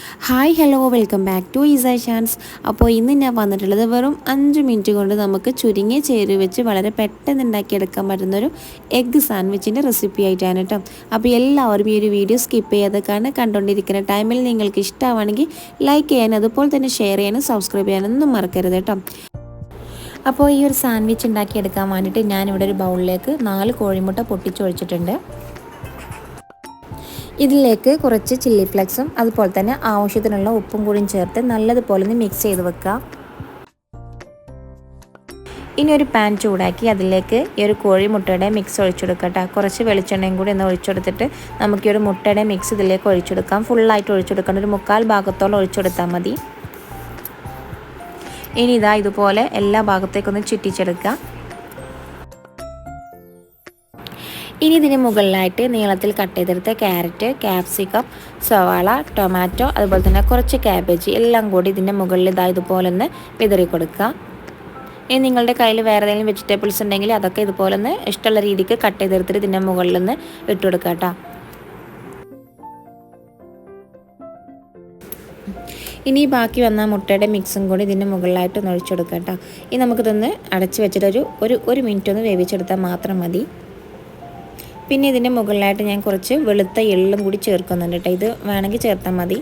Hi hello welcome back to ഈസ ചാൻസ്. അപ്പോൾ ഇന്ന് ഞാൻ വന്നിട്ടുള്ളത് വെറും 5 മിനിറ്റ് കൊണ്ട് നമുക്ക് ചുരുങ്ങിയ ചേരുവ വെച്ച് വളരെ പെട്ടെന്ന് ഉണ്ടാക്കിയെടുക്കാൻ പറ്റുന്നൊരു എഗ്ഗ് സാൻഡ്വിച്ചിൻ്റെ റെസിപ്പി ആയിട്ടാണ് കേട്ടോ. അപ്പോൾ എല്ലാവരും ഈ ഒരു വീഡിയോ സ്കിപ്പ് ചെയ്യാതെ കണ്ടുകൊണ്ടിരിക്കുന്ന ടൈമിൽ നിങ്ങൾക്ക് ഇഷ്ടമാണെങ്കിൽ ലൈക്ക് ചെയ്യാനും അതുപോലെ തന്നെ ഷെയർ ചെയ്യാനും സബ്സ്ക്രൈബ് ചെയ്യാനൊന്നും മറക്കരുത് കേട്ടോ. അപ്പോൾ ഈ ഒരു സാൻഡ്വിച്ച് ഉണ്ടാക്കിയെടുക്കാൻ വേണ്ടിയിട്ട് ഞാനിവിടെ ഒരു ബൗളിലേക്ക് 4 കോഴിമുട്ട പൊട്ടിച്ചൊഴിച്ചിട്ടുണ്ട്. ഇതിലേക്ക് കുറച്ച് ചില്ലി ഫ്ലെക്സും അതുപോലെ തന്നെ ആവശ്യത്തിനുള്ള ഉപ്പും കൂടിയും ചേർത്ത് നല്ലതുപോലെ ഒന്ന് മിക്സ് ചെയ്ത് വെക്കുക. ഇനി ഒരു പാൻ ചൂടാക്കി അതിലേക്ക് ഈ ഒരു കോഴിമുട്ടയുടെ മിക്സ് ഒഴിച്ചെടുക്കട്ടെ. കുറച്ച് വെളിച്ചെണ്ണയും കൂടി ഒന്ന് ഒഴിച്ചെടുത്തിട്ട് നമുക്ക് ഈ ഒരു മുട്ടയുടെ മിക്സ് ഇതിലേക്ക് ഒഴിച്ചെടുക്കാം. ഫുള്ളായിട്ട് ഒഴിച്ചെടുക്കണം, ഒരു 1/4 ഭാഗത്തോളം ഒഴിച്ചെടുത്താൽ മതി. ഇനി ഇതുപോലെ എല്ലാ ഭാഗത്തേക്കൊന്ന് ചുറ്റിച്ചെടുക്കുക. ഇനി ഇതിന് മുകളിലായിട്ട് നീളത്തിൽ കട്ട് ചെയ്തെടുത്ത ക്യാരറ്റ്, ക്യാപ്സിക്കം, സവാള, ടൊമാറ്റോ അതുപോലെ തന്നെ കുറച്ച് ക്യാബേജ് എല്ലാം കൂടി ഇതിൻ്റെ മുകളിൽ ഇതുപോലെ ഒന്ന് വിതറി കൊടുക്കുക. ഇനി നിങ്ങളുടെ കയ്യിൽ വേറെ ഏതെങ്കിലും വെജിറ്റബിൾസ് ഉണ്ടെങ്കിൽ അതൊക്കെ ഇതുപോലെ ഒന്ന് ഇഷ്ടമുള്ള രീതിക്ക് കട്ട് ചെയ്തെടുത്തിട്ട് ഇതിൻ്റെ മുകളിൽ ഒന്ന് ഇട്ട് കൊടുക്കുക കേട്ടോ. ഇനി ബാക്കി വന്ന മുട്ടയുടെ മിക്സും കൂടി ഇതിൻ്റെ മുകളിലായിട്ട് ഒന്ന് ഒഴിച്ചെടുക്കുക കേട്ടോ. ഇനി നമുക്കിതൊന്ന് അടച്ച് വെച്ചിട്ട് ഒരു മിനിറ്റ് ഒന്ന് വേവിച്ചെടുത്താൽ മാത്രം മതി. പിന്നെ ഇതിൻ്റെ മുകളിലായിട്ട് ഞാൻ കുറച്ച് വെളുത്ത എള്ളും കൂടി ചേർക്കുന്നുണ്ട് കേട്ടോ. ഇത് വേണമെങ്കിൽ ചേർത്താൽ മതി.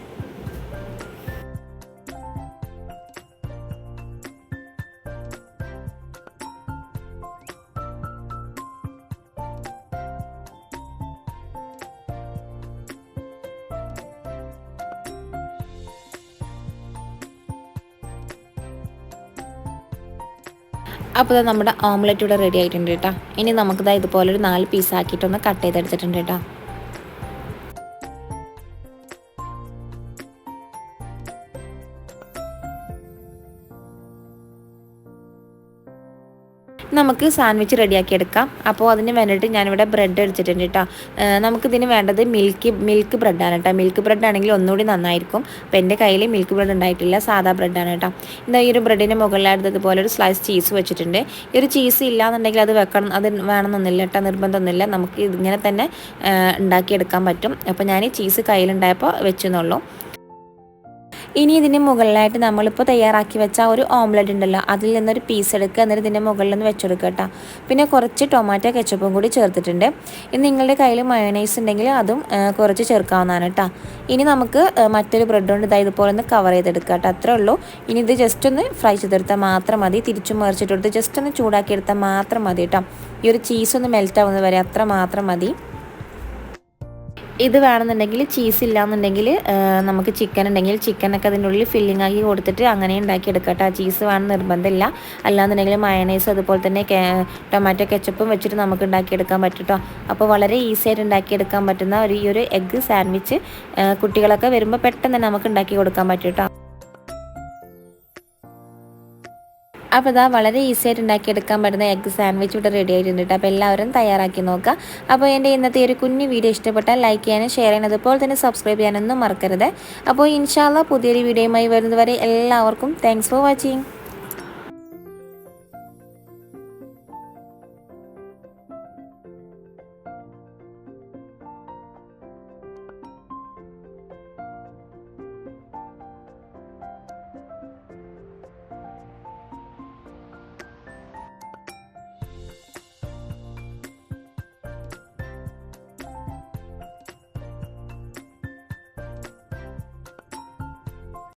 അപ്പോൾ നമ്മുടെ ഓംലെറ്റ് ഇവിടെ റെഡി ആയിട്ടുണ്ട് കേട്ടോ. ഇനി നമുക്കിതാ ഇതുപോലൊരു 4 പീസാക്കിയിട്ടൊന്ന് കട്ട് ചെയ്തെടുത്തിട്ടുണ്ട് കേട്ടോ. നമുക്ക് സാൻഡ്വിച്ച് റെഡിയാക്കി എടുക്കാം. അപ്പോൾ അതിന് വേണ്ടിയിട്ട് ഞാനിവിടെ ബ്രെഡ് എടുത്തിട്ടുണ്ട് കേട്ടോ. നമുക്കിതിന് വേണ്ടത് മിൽക്ക് ബ്രെഡാണ് കേട്ടോ. മിൽക്ക് ബ്രെഡ് ആണെങ്കിൽ ഒന്നുകൂടി നന്നായിരിക്കും. അപ്പോൾ എൻ്റെ കയ്യിൽ മിൽക്ക് ബ്രെഡ് ഉണ്ടായിട്ടില്ല, സാധാ ബ്രെഡാണ് കേട്ടോ. ഇതാ ഈ ഒരു ബ്രെഡിൻ്റെ മുകളിലായിട്ട് ഇതുപോലെ ഒരു സ്ലൈസ് ചീസ് വെച്ചിട്ടുണ്ട്. ഈ ഒരു ചീസ് ഇല്ലാന്നുണ്ടെങ്കിൽ അത് വേണമെന്നൊന്നുമില്ല കേട്ടോ, നിർബന്ധമൊന്നുമില്ല. നമുക്ക് ഇങ്ങനെ തന്നെ ഉണ്ടാക്കിയെടുക്കാൻ പറ്റും. അപ്പോൾ ഞാൻ ഈ ചീസ് കയ്യിലുണ്ടായപ്പോൾ വെച്ചെന്നുള്ളൂ. ഇനി ഇതിന് മുകളിലായിട്ട് നമ്മളിപ്പോൾ തയ്യാറാക്കി വെച്ച ഒരു ഓംലെറ്റ് ഉണ്ടല്ലോ, അതിൽ നിന്നൊരു പീസ് എടുക്കുക, എന്നിട്ട് ഇതിൻ്റെ മുകളിൽ നിന്ന് വെച്ചെടുക്കുക കേട്ടോ. പിന്നെ കുറച്ച് ടൊമാറ്റോ കെച്ചപ്പും കൂടി ചേർത്തിട്ടുണ്ട്. ഇനി നിങ്ങളുടെ കയ്യിൽ മയോണൈസ് ഉണ്ടെങ്കിൽ അതും കുറച്ച് ചേർക്കാവുന്നതാണ് കേട്ടോ. ഇനി നമുക്ക് മറ്റൊരു ബ്രെഡ് കൊണ്ട് ഇതുപോലെ ഒന്ന് കവർ ചെയ്തെടുക്കുക കേട്ടോ. അത്രേ ഉള്ളൂ. ഇനി ഇത് ജസ്റ്റ് ഒന്ന് ഫ്രൈ ചെയ്തെടുത്താൽ മാത്രം മതി. തിരിച്ചും മറിച്ചിട്ടെടുത്ത് ജസ്റ്റ് ഒന്ന് ചൂടാക്കി എടുത്താൽ മാത്രം മതി കേട്ടോ. ഈ ഒരു ചീസ് ഒന്ന് മെൽറ്റ് ആവുന്നത് വരെ അത്ര മാത്രം മതി. ഇത് വേണമെന്നുണ്ടെങ്കിൽ ചീസ് ഇല്ലയെന്നുണ്ടെങ്കിൽ നമുക്ക് ചിക്കൻ ഉണ്ടെങ്കിൽ ചിക്കനൊക്കെ അതിൻ്റെ ഉള്ളിൽ ഫില്ലിംഗ് ആക്കി കൊടുത്തിട്ട് അങ്ങനെ ഉണ്ടാക്കിയെടുക്കാം കേട്ടോ. ചീസ് വേണം നിർബന്ധമില്ല. അല്ലാന്നുണ്ടെങ്കിൽ മയണൈസ് അതുപോലെ തന്നെ ടൊമാറ്റോ കെച്ചപ്പും വെച്ചിട്ട് നമുക്ക് ഉണ്ടാക്കിയെടുക്കാൻ പറ്റും കേട്ടോ. അപ്പോൾ വളരെ ഈസി ആയിട്ട് ഉണ്ടാക്കിയെടുക്കാൻ പറ്റുന്ന ഈ ഒരു എഗ്ഗ് സാൻഡ്വിച്ച് കുട്ടികളൊക്കെ വരുമ്പോൾ പെട്ടെന്ന് തന്നെ നമുക്ക് ഉണ്ടാക്കി കൊടുക്കാൻ പറ്റും കേട്ടോ. അപ്പോൾ ഇതാ വളരെ ഈസി ആയിട്ട് ഉണ്ടാക്കിയെടുക്കാൻ പറ്റുന്ന എഗ്ഗ് സാൻഡ്വിച്ച് ഇവിടെ റെഡി ആയിട്ടുണ്ട് കേട്ടോ. അപ്പോൾ എല്ലാവരും തയ്യാറാക്കി നോക്കുക. അപ്പോൾ എൻ്റെ ഇന്നത്തെ ഒരു കുഞ്ഞു വീഡിയോ ഇഷ്ടപ്പെട്ടാൽ ലൈക്ക് ചെയ്യാനും ഷെയർ ചെയ്യാനും അതുപോലെ തന്നെ സബ്സ്ക്രൈബ് ചെയ്യാനൊന്നും മറക്കരുത്. അപ്പോൾ ഇൻഷാ അല്ലാഹ് പുതിയൊരു വീഡിയോയുമായി വരുന്നതുവരെ എല്ലാവർക്കും താങ്ക്സ് ഫോർ വാച്ചിങ്.